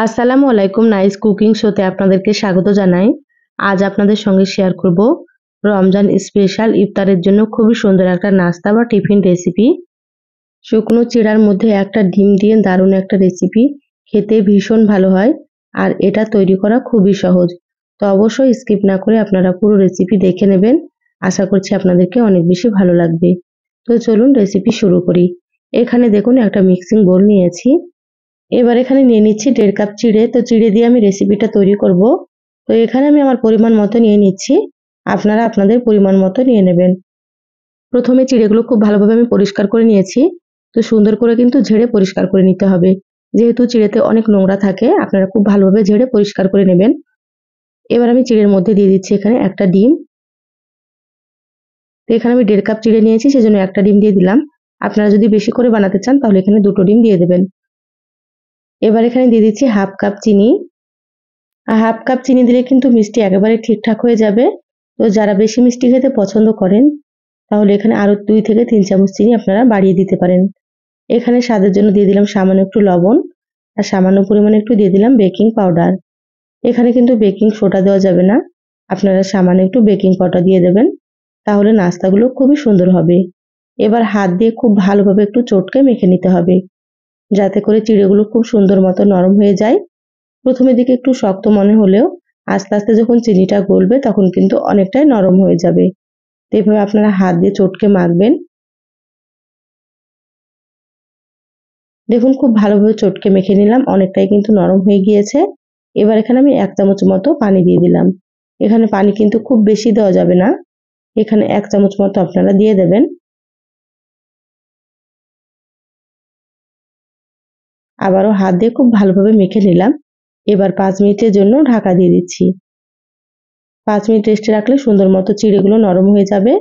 আসসালামু আলাইকুম, nice cooking শোতে আপনাদেরকে স্বাগত জানাই। আজ আপনাদের সঙ্গে শেয়ার করব রমজান স্পেশাল ইফতারের জন্য খুবই সুন্দর একটা নাস্তা বা টিফিন রেসিপি। শুকনো চিড়ার মধ্যে একটা ডিম দিয়ে দারুণ একটা রেসিপি, খেতে ভীষণ ভালো হয় আর এটা তৈরি করা খুবই সহজ। তো অবশ্যই স্কিপ না করে আপনারা পুরো রেসিপি দেখে নেবেন। আশা করছি আপনাদেরকে অনেক বেশি ভালো লাগবে। তো চলুন রেসিপি শুরু করি। এখানে দেখুন একটা মিক্সিং বোল নিয়েছি। এবার এখানে নিয়ে নিচ্ছি 1.5 কাপ চিড়ে। তো চিড়ে দিয়ে আমি রেসিপিটা তৈরি করব। তো এখানে আমি আমার পরিমাণ মতো নিয়ে নিচ্ছি, আপনারা আপনাদের পরিমাণ মতো নিয়ে নেবেন। প্রথমে চিড়েগুলো খুব ভালোভাবে আমি পরিষ্কার করে নিয়েছি। তো সুন্দর করে কিন্তু ঝেড়ে পরিষ্কার করে নিতে হবে, যেহেতু চিড়েতে অনেক নোংরা থাকে। আপনারা খুব ভালোভাবে ঝেড়ে পরিষ্কার করে নেবেন। এবার আমি চিড়ের মধ্যে দিয়ে দিচ্ছি এখানে একটা ডিম। তো এখানে আমি 1.5 কাপ চিড়ে নিয়েছি, সেজন্য একটা ডিম দিয়ে দিলাম। আপনারা যদি বেশি করে বানাতে চান তাহলে এখানে 2টো ডিম দিয়ে দেবেন। এবার এখানে দিয়ে দিচ্ছি হাফ কাপ চিনি। হাফ কাপ চিনি দিলে কিন্তু মিষ্টি একেবারে ঠিকঠাক হয়ে যাবে। তো যারা বেশি মিষ্টি খেতে পছন্দ করেন তাহলে এখানে আরো 2 থেকে 3 চামচ চিনি আপনারা বাড়িয়ে দিতে পারেন। এখানে স্বাদের জন্য দিয়ে দিলাম সামান্য একটু লবণ আর সামান্য পরিমাণে একটু দিয়ে দিলাম বেকিং পাউডার। এখানে কিন্তু বেকিং সোডা দেওয়া যাবে না, আপনারা সামান্য একটু বেকিং পাউডার দিয়ে দেবেন, তাহলে নাস্তাগুলো খুবই সুন্দর হবে। এবার হাত দিয়ে খুব ভালোভাবে একটু চটকে মেখে নিতে হবে, যাতে করে চিড়েগুলো খুব সুন্দর মতো নরম হয়ে যায়। প্রথমের দিকে একটু শক্ত মনে হলেও আস্তে আস্তে যখন চিনিটা গলবে তখন কিন্তু অনেকটাই নরম হয়ে যাবে। তো এইভাবে আপনারা হাত দিয়ে চটকে মাখবেন। দেখুন খুব ভালোভাবে চটকে মেখে নিলাম, অনেকটাই কিন্তু নরম হয়ে গিয়েছে। এবার এখানে আমি 1 চামচ মতো পানি দিয়ে দিলাম। এখানে পানি কিন্তু খুব বেশি দেওয়া যাবে না, এখানে 1 চামচ মতো আপনারা দিয়ে দেবেন। আবারও হাত দিয়ে খুব ভালোভাবে মেখে নিলাম। এবার 5 মিনিটের জন্য ঢাকা দিয়ে দিচ্ছি। 5 মিনিট রেস্টে রাখলে সুন্দর মতো চিড়েগুলো নরম হয়ে যাবে।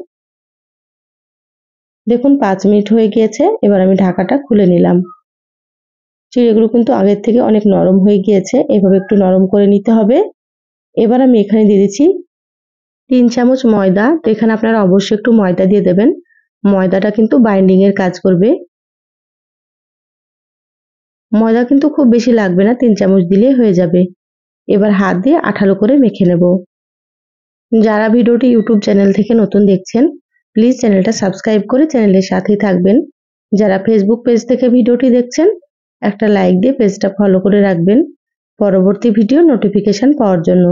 দেখুন 5 মিনিট হয়ে গিয়েছে, এবার আমি ঢাকাটা খুলে নিলাম। চিড়েগুলো কিন্তু আগের থেকে অনেক নরম হয়ে গিয়েছে, এভাবে একটু নরম করে নিতে হবে। এবার আমি এখানে দিয়ে দিচ্ছি 3 চামচ ময়দা। তো এখানে আপনারা অবশ্যই একটু ময়দা দিয়ে দেবেন, ময়দাটা কিন্তু বাইন্ডিং এর কাজ করবে। ময়দা কিন্তু খুব বেশি লাগবে না, 3 চামচ দিলেই হয়ে যাবে। এবার হাত দিয়ে আঠালো করে মেখে নেব। যারা ভিডিওটি ইউটিউব চ্যানেল থেকে নতুন দেখছেন প্লিজ চ্যানেলটা সাবস্ক্রাইব করে চ্যানেলের সাথেই থাকবেন। যারা ফেসবুক পেজ থেকে ভিডিওটি দেখছেন একটা লাইক দিয়ে পেজটা ফলো করে রাখবেন পরবর্তী ভিডিও নোটিফিকেশন পাওয়ার জন্য।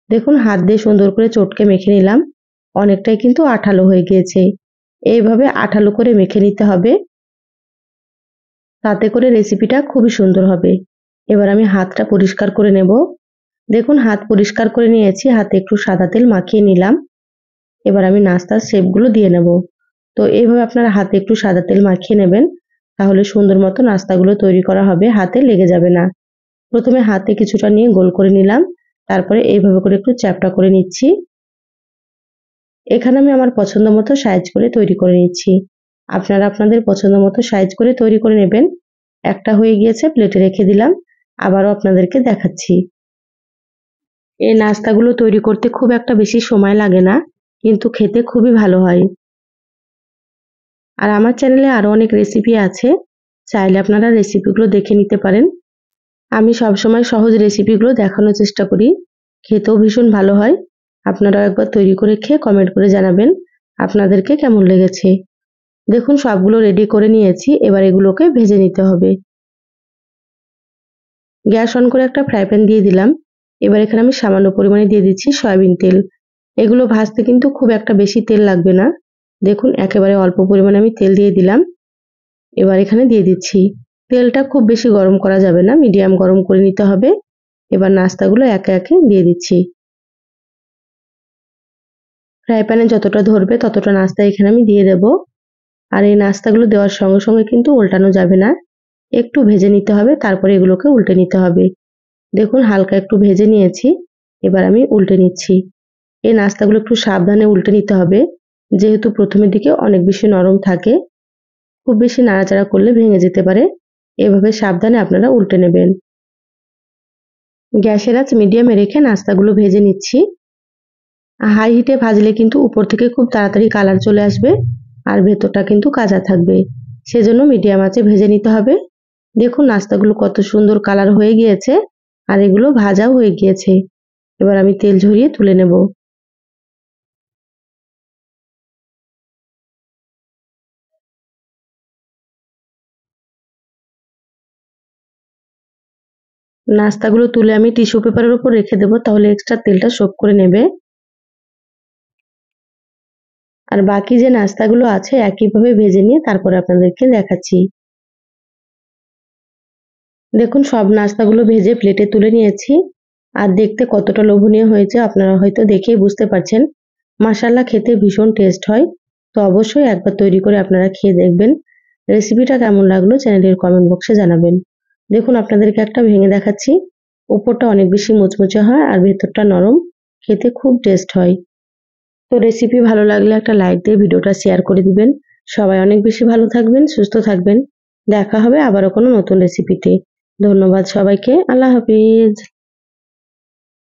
দেখুন হাত দিয়ে সুন্দর করে চটকে মেখে নিলাম, অনেকটাই কিন্তু আঠালো হয়ে গিয়েছে। এইভাবে আঠালো করে মেখে নিতে হবে, তাতে করে রেসিপিটা খুবই সুন্দর হবে। এবার আমি হাতটা পরিষ্কার করে নেব। দেখুন হাত পরিষ্কার করে নিয়েছি, হাতে একটু সাদা তেল মাখিয়ে নিলাম। এবার আমি নাস্তার শেপগুলো দিয়ে নেব। তো এইভাবে আপনারা হাতে একটু সাদা তেল মাখিয়ে নেবেন, তাহলে সুন্দর মতো নাস্তাগুলো তৈরি করা হবে, হাতে লেগে যাবে না। প্রথমে হাতে কিছুটা নিয়ে গোল করে নিলাম, তারপরে এইভাবে করে একটু চ্যাপ্টা করে নিচ্ছি। এখানে আমি আমার পছন্দ মতো সাইজ করে তৈরি করে নিচ্ছি, আপনারা আপনাদের পছন্দ মতো সাইজ করে তৈরি করে নেবেন। একটা হয়ে গিয়েছে, প্লেটে রেখে দিলাম। আবারও আপনাদেরকে দেখাচ্ছি। এই নাস্তাগুলো তৈরি করতে খুব একটা বেশি সময় লাগে না, কিন্তু খেতে খুবই ভালো হয়। আর আমার চ্যানেলে আরো অনেক রেসিপি আছে, চাইলে আপনারা রেসিপিগুলো দেখে নিতে পারেন। আমি সবসময় সহজ রেসিপিগুলো দেখানোর চেষ্টা করি, খেতেও ভীষণ ভালো হয়। আপনারাও একবার তৈরি করে খেয়ে কমেন্ট করে জানাবেন আপনাদেরকে কেমন লেগেছে। দেখুন সবগুলো রেডি করে নিয়েছি, এবার এগুলোকে ভেজে নিতে হবে। গ্যাস অন করে একটা ফ্রাই প্যান দিয়ে দিলাম। এবার এখানে আমি সামান্য পরিমাণে দিয়ে দিচ্ছি সয়াবিন তেল। এগুলো ভাজতে কিন্তু খুব একটা বেশি তেল লাগবে না। দেখুন একেবারে অল্প পরিমাণে আমি তেল দিয়ে দিলাম। এবার এখানে দিয়ে দিচ্ছি, তেলটা খুব বেশি গরম করা যাবে না, মিডিয়াম গরম করে নিতে হবে। এবার নাস্তাগুলো একে একে দিয়ে দিচ্ছি। ফ্রাই প্যানে যতটা ধরবে ততটা নাস্তা এখানে আমি দিয়ে দেব। আর এই নাস্তাগুলো দেওয়ার সঙ্গে সঙ্গে কিন্তু উল্টানো যাবে না, একটু ভেজে নিতে হবে, তারপরে এগুলোকে উল্টে নিতে হবে। দেখুন হালকা একটু ভেজে নিয়েছি, এবার আমি উল্টে নিচ্ছি। এই নাস্তাগুলো একটু সাবধানে উল্টে নিতে হবে, যেহেতু প্রথমের দিকে অনেক বেশি নরম থাকে, খুব বেশি নাড়াচাড়া করলে ভেঙে যেতে পারে। এভাবে সাবধানে আপনারা উল্টে নেবেন। গ্যাসের আঁচ মিডিয়ামে রেখে নাস্তাগুলো ভেজে নিচ্ছি। হাই হিটে ভাজলে কিন্তু উপর থেকে খুব তাড়াতাড়ি কালার চলে আসবে আর ভেতরটা কিন্তু কাঁচা থাকবে, সেজন্য মিডিয়াম আঁচে ভেজে নিতে হবে। দেখুন নাস্তাগুলো কত সুন্দর কালার হয়ে গিয়েছে আর এগুলো ভাজাও হয়ে গিয়েছে। এবার আমি তেল ঝরিয়ে তুলে নেব। নাস্তাগুলো তুলে আমি টিস্যু পেপারের উপর রেখে দেবো, তাহলে এক্সট্রা তেলটা সোক করে নেবে। আর বাকি যে নাস্তাগুলো আছে একইভাবে ভেজে নিয়ে তারপরে আপনাদেরকে দেখাচ্ছি। দেখুন সব নাস্তাগুলো ভেজে প্লেটে তুলে নিয়েছি। আর দেখতে কতটা লোভনীয় হয়েছে আপনারা হয়তো দেখেই বুঝতে পারছেন। মাশাআল্লাহ খেতে ভীষণ টেস্ট হয়। তো অবশ্যই একবার তৈরি করে আপনারা খেয়ে দেখবেন। রেসিপিটা কেমন লাগলো চ্যানেলের কমেন্ট বক্সে জানাবেন। দেখুন আপনাদেরকে একটা ভেঙে দেখাচ্ছি। উপরটা অনেক বেশি মুচমুচে হয় আর ভেতরটা নরম, খেতে খুব টেস্ট হয়। তো রেসিপি ভালো লাগলে একটা লাইক দিয়ে ভিডিওটা শেয়ার করে দিবেন। সবাই অনেক বেশি ভালো থাকবেন, সুস্থ থাকবেন। দেখা হবে আবারও কোনো নতুন রেসিপিতে। ধন্যবাদ সবাইকে। আল্লাহ হাফিজ।